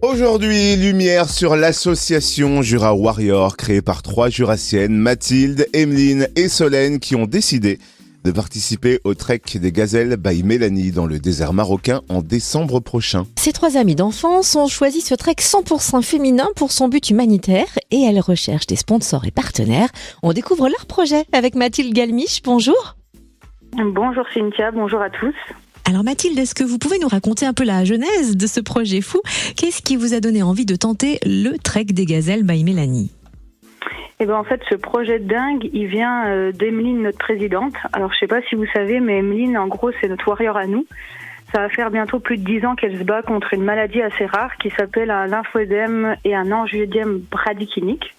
Aujourd'hui, lumière sur l'association Jura Warrior, créée par 3 Jurassiennes, Mathilde, Emeline et Solène, qui ont décidé de participer au Trek des Gazelles by Mélanie dans le désert marocain en décembre prochain. Ces 3 amies d'enfance ont choisi ce trek 100% féminin pour son but humanitaire et elles recherchent des sponsors et partenaires. On découvre leur projet avec Mathilde Galmiche. Bonjour. Bonjour Cynthia, bonjour à tous. Alors Mathilde, est-ce que vous pouvez nous raconter un peu la genèse de ce projet fou ? Qu'est-ce qui vous a donné envie de tenter le Trek des Gazelles by Mélanie ? En fait, ce projet dingue, il vient d'Emeline, notre présidente. Alors, je sais pas si vous savez, mais Emeline, en gros, c'est notre warrior à nous. Ça va faire bientôt plus de 10 ans qu'elle se bat contre une maladie assez rare qui s'appelle un lymphoedème et un angioïdème bradykinique.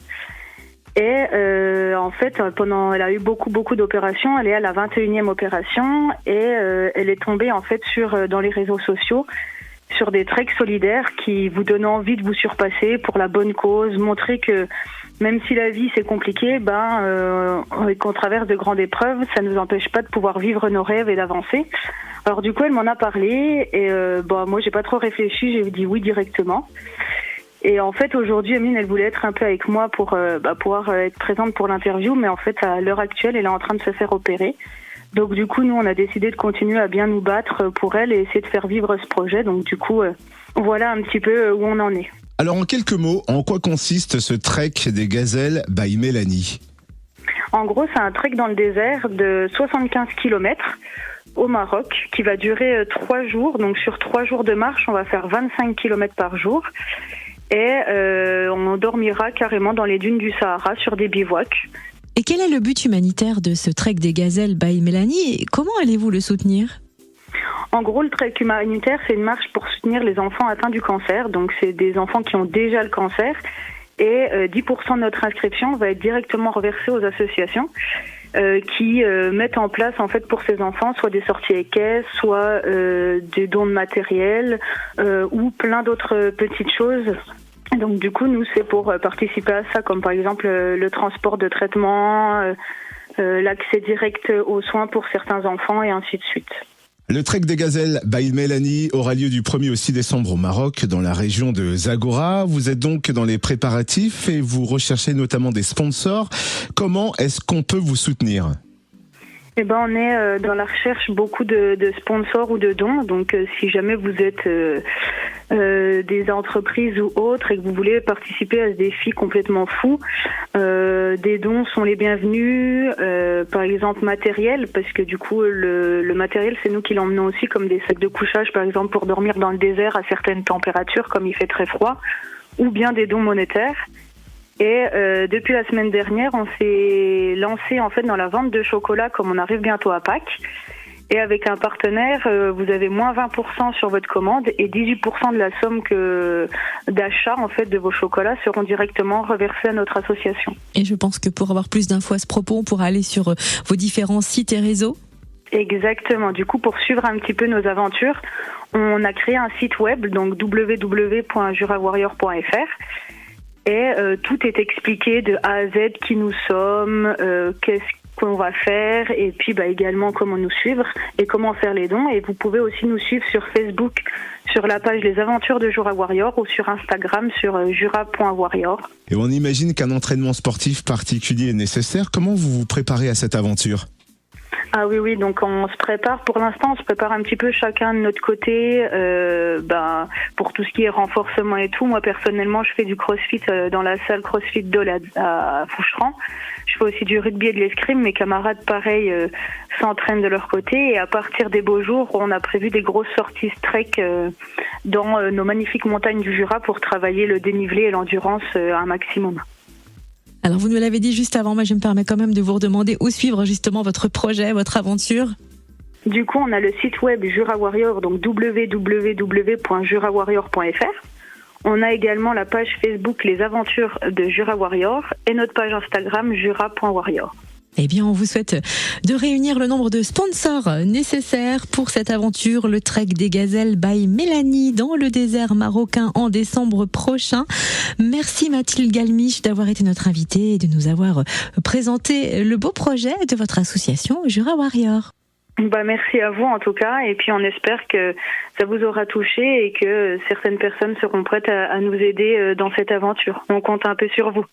Et en fait, elle a eu beaucoup d'opérations. Elle est à la 21e opération et elle est tombée en fait dans les réseaux sociaux sur des treks solidaires qui vous donnent envie de vous surpasser pour la bonne cause, montrer que même si la vie c'est compliqué, et qu'on traverse de grandes épreuves, ça ne nous empêche pas de pouvoir vivre nos rêves et d'avancer. Alors du coup, elle m'en a parlé et moi j'ai pas trop réfléchi, j'ai dit oui directement. Et en fait, aujourd'hui, Emeline, elle voulait être un peu avec moi pour pouvoir être présente pour l'interview, mais en fait, à l'heure actuelle, elle est en train de se faire opérer. Donc du coup, nous, on a décidé de continuer à bien nous battre pour elle et essayer de faire vivre ce projet. Donc du coup, voilà un petit peu où on en est. Alors en quelques mots, en quoi consiste ce Trek des Gazelles by Mélanie ? En gros, c'est un trek dans le désert de 75 km au Maroc qui va durer 3 jours. Donc sur 3 jours de marche, on va faire 25 km par jour. Et on dormira carrément dans les dunes du Sahara sur des bivouacs. Et quel est le but humanitaire de ce Trek des Gazelles by Mélanie et comment allez-vous le soutenir ? En gros, le trek humanitaire, c'est une marche pour soutenir les enfants atteints du cancer. Donc, c'est des enfants qui ont déjà le cancer. Et 10% de notre inscription va être directement reversée aux associations qui mettent en place, en fait, pour ces enfants, soit des sorties équestres, soit des dons de matériel ou plein d'autres petites choses. Donc, du coup, nous, c'est pour participer à ça, comme par exemple le transport de traitement, l'accès direct aux soins pour certains enfants et ainsi de suite. Le Trek des Gazelles by Mélanie aura lieu du 1er au 6 décembre au Maroc, dans la région de Zagora. Vous êtes donc dans les préparatifs et vous recherchez notamment des sponsors. Comment est-ce qu'on peut vous soutenir ? On est dans la recherche beaucoup de sponsors ou de dons. Donc, si jamais vous êtes des entreprises ou autres et que vous voulez participer à ce défi complètement fou, des dons sont les bienvenus. Par exemple, matériel, parce que du coup, le matériel, c'est nous qui l'emmenons aussi, comme des sacs de couchage, par exemple, pour dormir dans le désert à certaines températures, comme il fait très froid, ou bien des dons monétaires. Et depuis la semaine dernière, on s'est lancé en fait dans la vente de chocolat comme on arrive bientôt à Pâques. Et avec un partenaire, vous avez moins 20% sur votre commande et 18% de la somme d'achat en fait de vos chocolats seront directement reversés à notre association. Et je pense que pour avoir plus d'infos à ce propos, on pourra aller sur vos différents sites et réseaux. Exactement. Du coup, pour suivre un petit peu nos aventures, on a créé un site web, donc www.jurawarrior.fr. Et tout est expliqué de A à Z, qui nous sommes, qu'est-ce qu'on va faire, et puis également comment nous suivre et comment faire les dons. Et vous pouvez aussi nous suivre sur Facebook, sur la page Les Aventures de Jura Warrior, ou sur Instagram sur jura.warrior. Et on imagine qu'un entraînement sportif particulier est nécessaire. Comment vous vous préparez à cette aventure ? Ah oui, donc on se prépare, pour l'instant on se prépare un petit peu chacun de notre côté, pour tout ce qui est renforcement et tout. Moi personnellement je fais du crossfit dans la salle crossfit d'Ol à Foucheran. Je fais aussi du rugby et de l'escrime, mes camarades pareil s'entraînent de leur côté et à partir des beaux jours on a prévu des grosses sorties trek dans nos magnifiques montagnes du Jura pour travailler le dénivelé et l'endurance un maximum. Alors vous nous l'avez dit juste avant, moi je me permets quand même de vous redemander où suivre justement votre projet, votre aventure. Du coup, on a le site web Jura Warrior, donc www.jurawarrior.fr. On a également la page Facebook Les Aventures de Jura Warrior et notre page Instagram jura.warrior. Eh bien, on vous souhaite de réunir le nombre de sponsors nécessaires pour cette aventure, le Trek des Gazelles by Mélanie dans le désert marocain en décembre prochain. Merci Mathilde Galmiche d'avoir été notre invitée et de nous avoir présenté le beau projet de votre association Jura Warrior. Merci à vous en tout cas, et puis on espère que ça vous aura touché et que certaines personnes seront prêtes à nous aider dans cette aventure. On compte un peu sur vous.